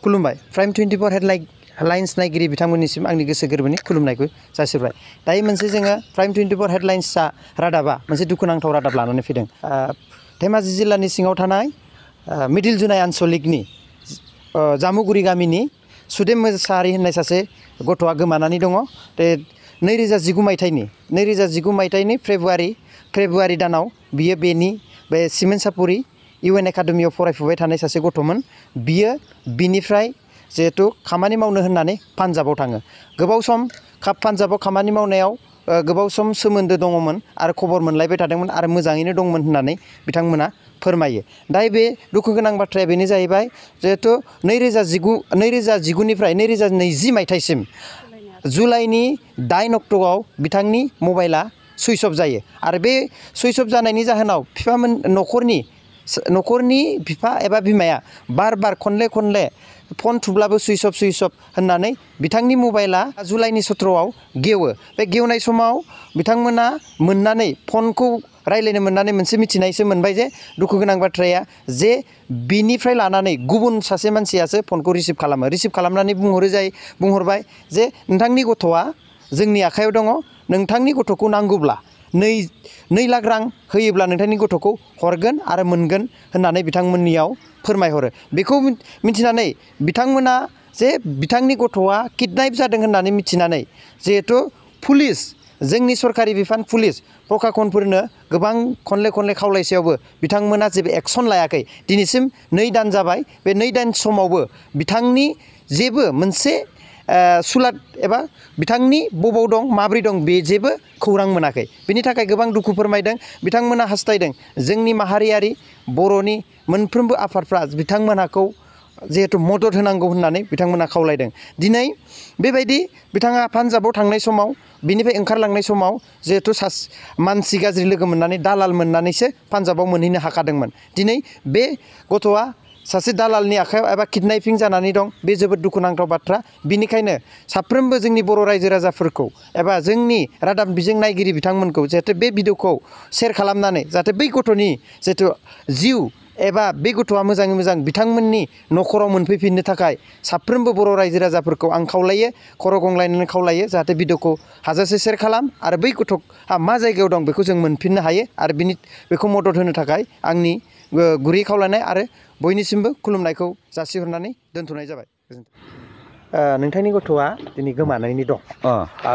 खुलुमबाय prime 24 headlines नायगिरि बिथांमोननिसिम आंनि गोसो गोरबोनि खुलुमनायखौ जासिबाय दायो मोनसे जोङो प्राइम 24 हेडलाइन्सआ रादाबा मोनसे दुखुनांथाव रादाब लानानै फैदों धेमाजि जिल्लानि सिङाव थानाय मिडिल जुनाय आन्सलिकनि जामुगुरि गामिनि सुदेम मोसाहारि होननाय सासे गथ'आ गोमानानै दङ 2019 मायथाइनि फेब्रुवारि दानाव बियो बेनि बे सिमेन्ट-सापुरि इउएन एकाडेमियाव फरायफुबाय थानाय सासे गथ'मोन बियो बिनिफ्राय जिहेतु खामानि मावनो होननानै पान्जाबाव थाङो गोबाव सम पान्जाबाव खामानि मावनायाव गोबाव सम सोमोन्दो दङमोन आरो खबर मोनलायबाय थादोंमोन आरो मोजाङैनो दंमोन होननानै बिथांमोना फोरमायो दायो बे दुखु गोनां बाथ्राया बेनो जाहैबाय जिहेतु 2019 निफ्राय 2020 मायथाइसिम जुलाइनि 8 अक्ट'आव बिथांनि मबाइला सुइच अफ जायो आरो बे सुइच अफ जानायनि जाहोनाव न'खरनि बिफा एबा बिमाया बार खनले फन थुब्लाबो सुइच अफ होननानै बिथांनि मबाइला जुलाइनि 17आव गेवो बे गेवनाय समाव बिथांमोना मोननानै फनखौ रायलायनो मोननानै मोनसे मिथिनायसो मोनबाय जे दुखु गोनां बाथ्राया जे बिनिफ्राय लानानै गुबुन सासे मानसियासो फनखौ रिसिभ खालामनानै बुंहरबाय जे नोंथांनि गथ'आ जोंनि आखायाव दङ नोंथांनि गथ'खौ नांगौब्ला 2 लाख रां होयोब्ला नोंथांनि गथ'खौ हरगोन आरो मोनगोन होननानै बिथांमोननियाव फोरमायहरो बेखौ मिथिनानै बिथांमोना जे बिथांनि गथ'आ किडनेप जादों होननानै मिथिनानै जिहेतु पुलिस जोंनि सरकारि बिफान पुलिस प्रखाखनफोरनो गोबां खनले खावलायसेयावबो बिथांमोना जेबो एक्सन लायाखै दिनैसिम 2 दान जाबाय बे 2 दान समावबो बिथांनि जेबो मोनसे सुलाद एबा बिथांनि बबाव दं माब्रै दं बे जेबो खौरां मोनाखै बिनि थाखाय गोबां दुखु फोरमायदों बिथांमोना हास्थायदों जोंनि माहारियारि बर'नि मोनफ्रोमबो आफादफ्रा बिथांमोनखौ जिहेतु मदद होनांगौ होननानै बिथांमोना खावलायदों दिनै बेबायदि बिथाङा पान्जाबाव थांनाय समाव बिनिफ्राय ओंखारलांनाय समाव जिहेतु मानसि गाज्रि लोगो मोननानै दालाल मोननानैसो पान्जाबाव मोनहैनो हाखादोंमोन दिनै बे गथ'आ सासे दालालनि आखायाव एबा किडनेपिं जानानै दं बे जोबोद दुखुनांथाव बाथ्रा बिनिखायनो साफ्रोमबो जोंनि बर' रायजो राजाफोरखौ एबा जोंनि रादाब बिजों नायगिरि बिथांमोनखौ जाहाथे बे भिडिअखौ शेयार खालामनानै जाहाथे बै गथ'नि जिहेतु जिउ एबा बे गथ'आ मोजाङै मोजां बिथांमोननि न'खराव मोनफैफिननो थाखाय साफ्रोमबो बर' रायजो राजाफोरखौ आं खावलायो खर' गंग्लायनानै खावलायो जाहाथे भिडिअखौ हाजासे शेयार खालाम आरो बै गथ'आ मा जायगायाव दं बेखौ जों मोनफिननो हायो आरो बेखौ मदद होनो थाखाय आंनि गुरै खावलायनाय आरो बयनिसिमबो खुलुमनायखौ जासिहरनानै दोनथ'नाय जाबाय नोंथांनि गथ'आ दिनै गोमानायनि दं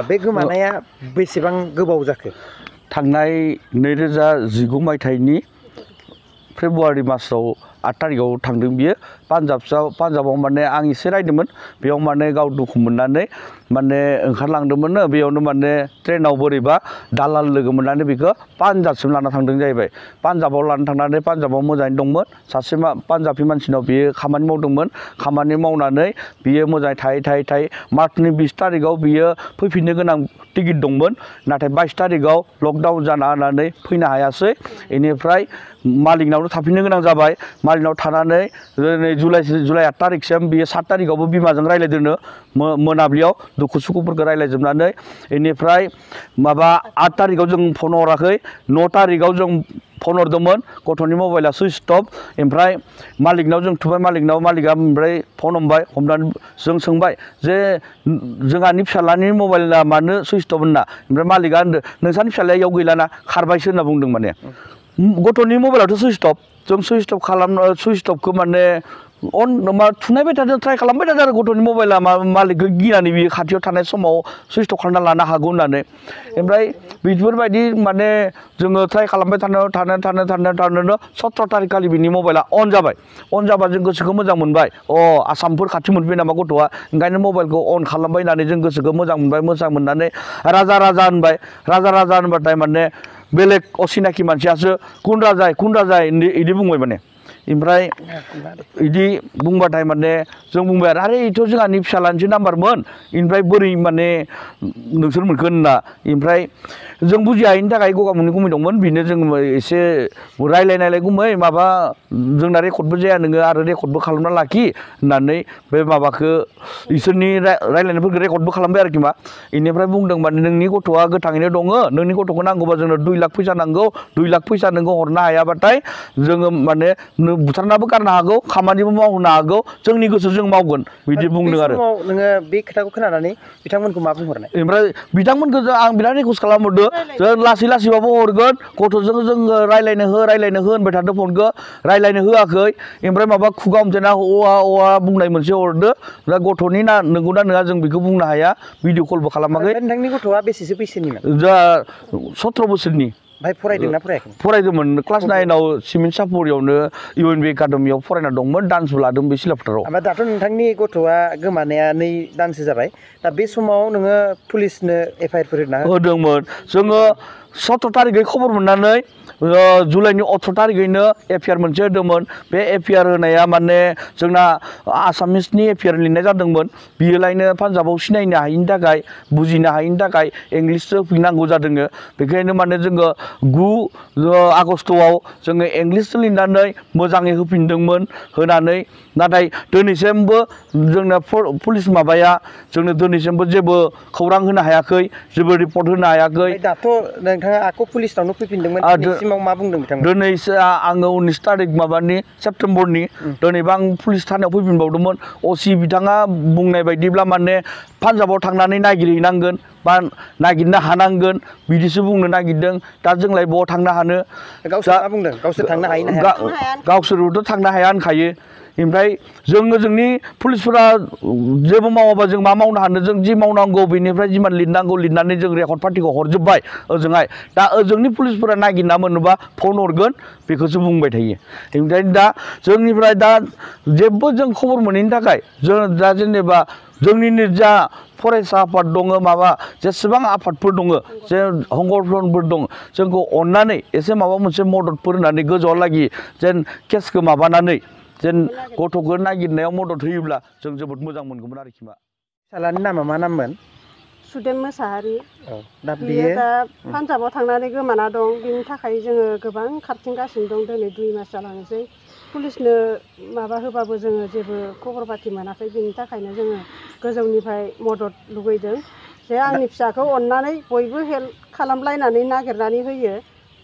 बे गोमानाया बेसेबां गोबाव जाखो थांनाय 2019 मायथाइनि फेब्रुवारि मासाव 8 तारिखआव थांदों बियो पान्जाबाव माने आं एसे रायदोंमोन बेयाव माने गाव दुखु मोननानै माने ओंखारलांदोंमोन बेयावनो माने ट्रेनाव बोरैबा दालाल लोगो मोननानै बेखौ पान्जाबसिम लाना थांदों जाहैबाय पान्जाबाव लाना थांनानै पान्जाबाव मोजाङै दंमोन सासे पान्जाबि मानसिनाव बियो खामानि मावदोंमोन खामानि मावनानै बियो मोजाङै थायै मार्चनि 20 तारिखआव बियो फैफिननो गोनां टिकेट दंमोन नाथाय 22 तारिखआव लकडाउन जाना होनानै फैनो हायासै बेनिफ्राय मालिकनावनो थाफिननो गोनां जाबाय मालिकनाव थानानै जुलाइ 8 तारिखसिम बियो 7 तारिखआवबो बिमाजों रायज्लायदोंनो मोनाब्लियाव दुखु सुखुफोरखौ रायज्लायजोबनानै बेनिफ्राय 8 तारिखआव जों फन हराखै 9 तारिखआव जों फन हरदोंमोन गथ'नि मबाइला सुइच अफ ओमफ्राय मालिकनाव जों थुबाय मालिकआ ओमफ्राय फन हमबाय हमनानै जों सोंबाय जे जोंहानि फिसालानि मबाइला मानो सुइच अफ होनना ओमफ्राय मालिकआ होनदों नोंसानि फिसालाया इयाव गैलाना खारबायसो होनना बुंदों माने गथ'नि मबाइलावथ' सुइच अफ जों सुइच अफखौ माने थुनायबाय थादों ट्राइ खालामबाय थादों आरो गथ'नि मबाइला मालिकखौ गिनानै बियो खाथियाव थानाय समाव सुइच अफ खालामना लानो हागौ होननानै ओमफ्राय बेफोरबायदि माने जोङो ट्राइ खालामबाय थानो 17 तारिखखालि बिनि मबाइला अन जाबा जों गोसोखौ मोजां मोनबाय आसामफोर खाथि मोनफैबाय नामा गथ'आ ओंखायनो मबाइलखौ अन खालामबाय होननानै जों गोसोखौ मोजां मोननानै राजा होनबाथाय माने बेलेग असिनाखि मानसियासो कुन राजा इदि बुंबाय माने ओमफ्राय इदि बुंबाथाय माने जों बुंबाय आरो इथ' जोंहानि फिसालानिसो नाम्बारमोन ओमफ्राय बोरै माने नोंसोर मोनखो होनना ओमफ्राय जों बुजिहायैनि थाखाय गगामुनि गुमै दंमोन बेनो जों एसे रायलायनायलाय गुमै माबा जोंना रेकर्डबो जाया नोङो आरो रेकर्डबो खालामना लाखि होननानै बे माबाखौ इसोरनि रायलायनायफोरखौ रेकर्डबो खालामबाय आरोखि मा बेनिफ्राय बुंदों माने नोंनि गथ'आ गोथाङैनो दङ नोंनि गथ'खौ नांगौबा जोंनो 2 लाख फैसा नांगौ 2 लाख फैसा नोङो हरनो हायाबाथाय जोङो माने बुथारनाबो गारनो हागौ खामानिबो मावनो हागौ जोंनि गोसो जों मावगोन बिदि बुंदों आरो नोङो बे खोथाखौ खोनानानै बिथांमोनखौ मा बुंहरनाय ओमफ्राय बिथांमोनखौ आं बिराद रिकुवेस्ट खालामहरदो जों लासै लासैबाबो हरगोन गथ'जों जोङो रायलायनो हो होनबाय थादों फनखौ रायलायनो होआखै ओमफ्राय माबा खुगा हमजेना अवा बुंनाय मोनसे हरदो दा गथ'नि ना नंगौना नङा जों बेखौ बुंनो हाया भिडिअ कलबो खालामाखै नोंथांनि गथ'आ बेसेसो बैसोनिमोन जा 17 बोसोरनि भाई फरायदोंना फरायाखै फरायदोंमोन क्लास 9आव सिमेन्ट सापरियावनो UNB एकाडेमियाव फरायना दंमोन डान्सबो लादों बे सिलाफोथाराव ओमफ्राय दाथ' नोंथांनि गथ'आ गोमानाया 2 दानसो जाबाय दा बे समाव नोङो पुलिसनो FIR फोर होदोंमोन जोङो 17 तारिखै खबर मोननानै जुलाइनि 18 तारिखैनो FIR मोनसे होदोंमोन बे FIR होनाया माने जोंना आसामिसनि FIR लिरनाय जादोंमोन बियोलायनो पान्जाबाव सिनायनो हायिनि थाखाय बुजिनो हायिनि थाखाय इंलिससो होफिननांगौ जादों बेखायनो माने जोङो 9 आगस्टआव जोङो इंलिसजों लिरनानै मोजाङै होफिनदोंमोन होनानै नाथाय दिनैसिमबो जोंना पुलिस माबाया जोंनो दिनैसिमबो जेबो खौरां होनो हायाखै जेबो रिपर्ट होनो हायाखै दाथ' नोंथाङा आक' पुलिसनावनो फैफिनदोंमोन दिनैसिमाव मा बुंदों बिथांमोन दिनैसो आङो 19 तारिख माबानि सेप्तेम्बरनि दिनैबा आं पुलिस थानायाव फैफिनबावदोंमोन OC बिथाङा बुंनाय बायदिब्ला माने पान्जाबाव थांनानै नागिरहैनांगोन बा नागिरनो हानांगोन बिदिसो बुंनो नागिरदों दा जोंलाय बहा थांनो हानो गावसोर मा बुंदों गावसोर थांनो हायो ना हाया गावसोरथ' थांनो हाया होनखायो ओमफ्राय जोंनि पुलिसफोरा जेबो मावाबा जों मा मावनो हानो जों जि मावनांगौ बेनिफ्राय जिमान लिरनांगौ लिरनानै जों रेकर्ड पार्टिखौ हरजोब्बाय ओजोंहाय दा ओजोंनि पुलिसफोरा नागिरना मोनोबा फन हरगोन बेखौसो बुंबाय थायो ओमफ्राय दा जोंनिफ्राय दा जेबो जों खबर मोनैनि थाखाय जों दा जेनेबा जोंनिनो जा फरायसा आफाद दङ माबा जेसेबां आफादफोर दङ जे संगठनफोर दङ जोंखौ अननानै एसे माबा मोनसे मददफोर होनानै गोजौआव लागि जेन केसखौ माबानानै जेन गथ'खौ नागिरनायाव मदद होयोब्ला जों जोबोद मोजां मोनगौमोन आरोखि मा फिसालानि नामा मा नाममोन सुदेम मोसाहारि दा बियो दा पान्जाबाव थांनानै गोमाना दं बिनि थाखाय जोङो गोबां खारथिंगासिनो दं दिनै 2 मास जालांनोसै पुलिसनो माबा होबाबो जोङो जेबो खबर पाति मोनाखै बिनि थाखायनो जोङो गोजौनिफ्राय मदद लुगैदों जे आंनि फिसाखौ अननानै बयबो हेल्प खालामलायनानै नागिरनानै होयो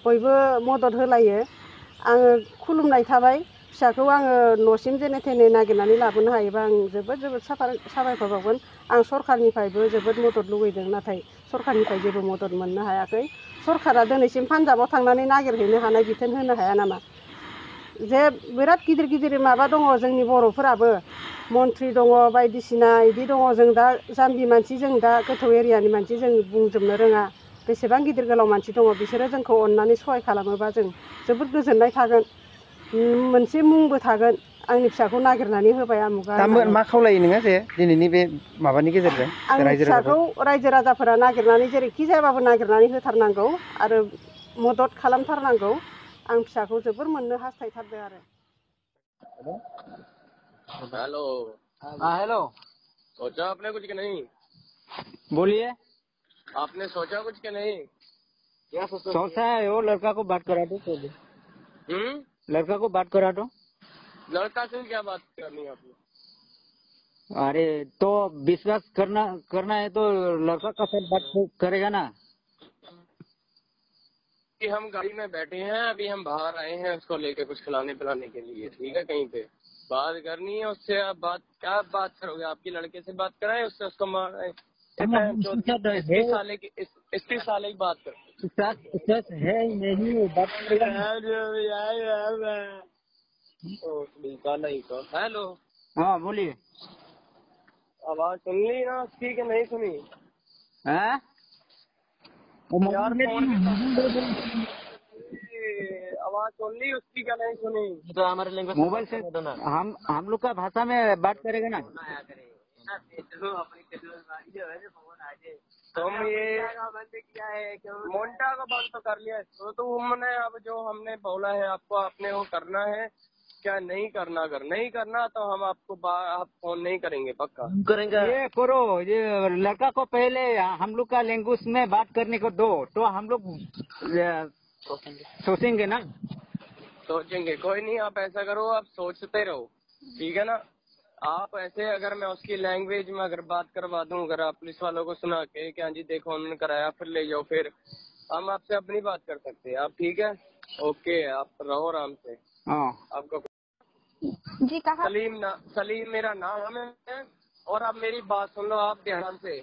बयबो मदद होलायो आङो खुलुमनाय थाबाय फिसाखौ आङो न'सिम जेने थेने नागिरनानै लाबोनो हायोबा आं जोबोद साबायखर बावगोन आं सरखारनिफ्रायबो जोबोद मदद लुगैदों नाथाय सरखारनिफ्राय जेबो मदद मोननो हायाखै सरखारा दिनैसिम पान्जाबाव थांनानै नागिरहैनो हानाय बिथोन होनो हाया नामा जे बिराद गिदिर गिदिर माबा दङ जोंनि बर'फोराबो मन्थ्रि दङ बायदिसिना इदि दङ जों दा जाम्बि मानसि जों दा गोथौ एरियानि मानसि जों बुंजोबनो रोङा बेसेबां गिदिर गोलाव मानसि दङ बिसोरो जोंखौ अननानै सहाय खालामोबा जों जोबोद गोजोननाय थागोन मोनसे मुंबो थागोन आंनि फिसाखौ नागिरनानै होबाय आमुगा दा मा खावलायो नोङो जे दिनैनि बे माबानि गेजेरजों आंनि फिसाखौ रायजो राजाफोरा नागिरनानै जेरैखि जायाबाबो नागिरनानै होथारनांगौ आरो मदद खालामथारनांगौ आं फिसाखौ जोबोर मोननो हास्थायथारदों आरो हेलो हाँ हेलो सोचा आपने कुछ कि नहीं बोलिए आपने सोचा कुछ कि नहीं क्या सोचा है वो लड़का को बात करा दो लड़का को बात करा दो लड़का से क्या बात करनी है आपने अरे तो विश्वास करना है तो लड़का का साथ बात करेगा ना कि हम गाड़ी में बैठे हैं अभी हम बाहर आए हैं उसको लेके कुछ खिलाने पिलाने के लिए ठीक है कहीं पे बात करनी है उससे आप क्या बात करोगे आपकी लड़के से बात कराए उससे उसको मारे 21 साल की बात कर है नहीं बात करेगा हेलो हाँ बोलिए आवाज सुन ली ना उसकी कि नहीं सुनी हैं यार आवाज सुन ली उसकी क्या नहीं सुनी तो हमारे लैंग्वेज मोबाइल से हम लोग का भाषा में बात करेगा ना तुम ये किया है मोन्टा का बंद तो कर लिया तो हमने अब जो हमने बोला है आपको आपने वो करना है क्या नहीं करना अगर नहीं करना तो हम आपको आप फोन नहीं करेंगे पक्का करेंगे ये करो ये लड़का को पहले हम लोग का लैंग्वेज में बात करने को दो तो हम लोग सोचेंगे ना सोचेंगे कोई नहीं आप ऐसा करो आप सोचते रहो ठीक है ना आप ऐसे अगर मैं उसकी लैंग्वेज में अगर बात करवा दूं अगर आप पुलिस वालों को सुना के कि हाँ जी देखो उन्होंने कराया फिर ले जाओ फिर हम आपसे अपनी बात कर सकते हैं आप ठीक है ओके आप रहो आराम से हाँ आपका जी कहा? सलीम मेरा नाम है। और अब मेरी बात सुन लो आप ध्यान से।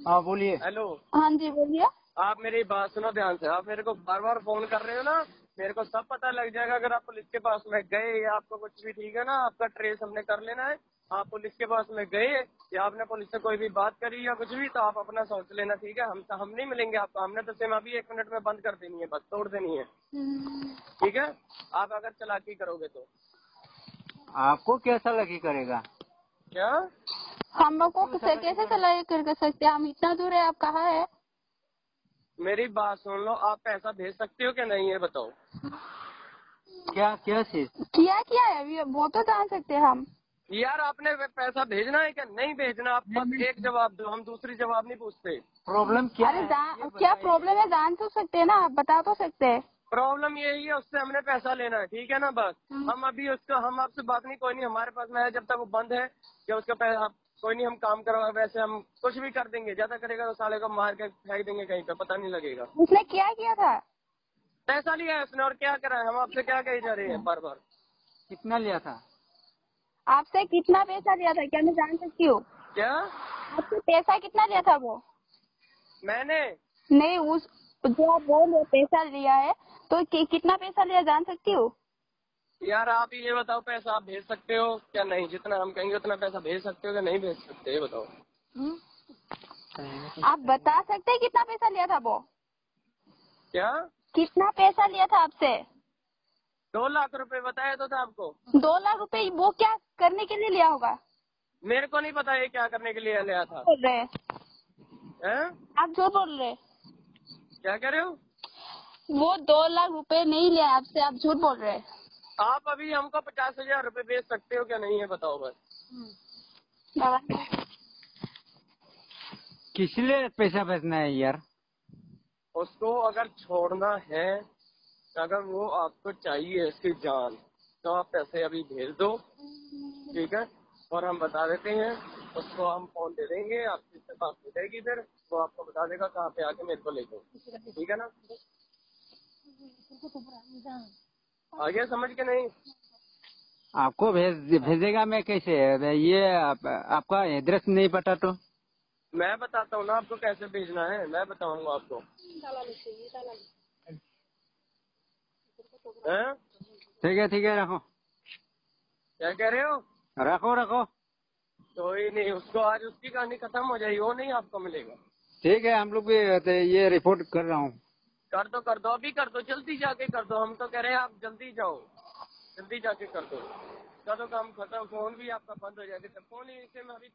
हाँ बोलिए। हेलो, हाँ जी बोलिए। आप मेरी बात सुनो ध्यान से। आप मेरे को बार बार फोन कर रहे हो ना, मेरे को सब पता लग जाएगा। अगर आप पुलिस के पास में गए या आपको कुछ भी, ठीक है ना, आपका ट्रेस हमने कर लेना है। आप पुलिस के पास में गए या आपने पुलिस से कोई भी बात करी या कुछ भी, तो आप अपना सोच लेना, ठीक है। हम नहीं मिलेंगे आपको। हमने तो सिम अभी 1 मिनट में बंद कर देनी है, बस तोड़ देनी है, ठीक है। आप अगर चालाकी करोगे तो। आपको कैसा लगी करेगा? क्या? हम लोग को कैसे चलाए कर सकते हैं? हम इतना दूर है, आप कहाँ है? मेरी बात सुन लो, आप पैसा भेज सकते हो क्या नहीं, ये बताओ। क्या क्या चीज? क्या है अभी वो तो जान सकते हैं हम। यार आपने पैसा भेजना है क्या नहीं भेजना, आप बस एक जवाब दो, हम दूसरी जवाब नहीं पूछते। प्रॉब्लम क्या अरे है? क्या प्रॉब्लम है जान तो सकते हैं ना, आप बता तो सकते हैं। प्रॉब्लम यही है, उससे हमने पैसा लेना है, ठीक है ना। बस हम अभी हम आपसे बात नहीं, कोई नहीं हमारे पास में है, जब तक वो बंद है या उसका पैसा कोई नहीं, हम काम करवा, वैसे हम कुछ भी कर देंगे। ज्यादा करेगा तो साले को मार के फेंक देंगे कहीं पे, पता नहीं लगेगा। उसने क्या किया था? पैसा लिया है उसने, और क्या करा है। हम आपसे क्या कही जा रहे हैं बार बार। कितना लिया था? आपसे कितना पैसा लिया था, क्या मैं जान सकती हूँ? क्या? आपसे पैसा कितना लिया था वो? मैंने नहीं, उस जो आप बोल रहे पैसा लिया है तो कितना पैसा लिया जान सकती हूँ? यार आप ये बताओ, पैसा आप भेज सकते हो क्या नहीं? जितना हम कहेंगे उतना पैसा भेज सकते हो क्या नहीं भेज सकते, ये बताओ। आप बता सकते हैं कितना पैसा लिया था वो? क्या? कितना पैसा लिया था आपसे? 2 लाख रुपए बताया तो था आपको। 2 लाख रुपए वो क्या करने के लिए लिया होगा? मेरे को नहीं पता ये क्या करने के लिए लिया था। बोल रहे हैं हैं? आप, जो बोल रहे हैं। क्या कह रहे हो? वो 2 लाख रुपए नहीं लिया आपसे, आप झूठ बोल रहे हैं। आप अभी हमको 50,000 रुपए भेज सकते हो क्या नहीं, है बताओ बस। किस लिए पैसा भेजना है यार? उसको अगर छोड़ना है, अगर वो आपको चाहिए इसकी जान, तो आप पैसे अभी भेज दो, ठीक है। और हम बता देते हैं उसको, हम फोन दे देंगे, आपकी से बात हो जाएगी, फिर वो आपको बता देगा कहाँ पे आके मेरे को ले दो, ठीक है ना। आ गया समझ के नहीं? आपको भेजेगा मैं कैसे? ये आपका एड्रेस नहीं पता तो? मैं बताता हूँ ना आपको कैसे भेजना है, मैं बताऊंगा आपको। हैं? ठीक है रखो। क्या कह रहे हो? रखो। कोई नहीं, उसको आज उसकी कहानी खत्म हो जाएगी, वो नहीं आपको मिलेगा। ठीक है, हम लोग भी ये रिपोर्ट कर रहा हूँ। कर दो अभी कर दो, जल्दी जाके कर दो। हम तो कह रहे हैं आप जल्दी जाओ, जल्दी जाके कर दो, काम खत्म। फोन भी आपका बंद हो जाएगा, फोन ही से मैं अभी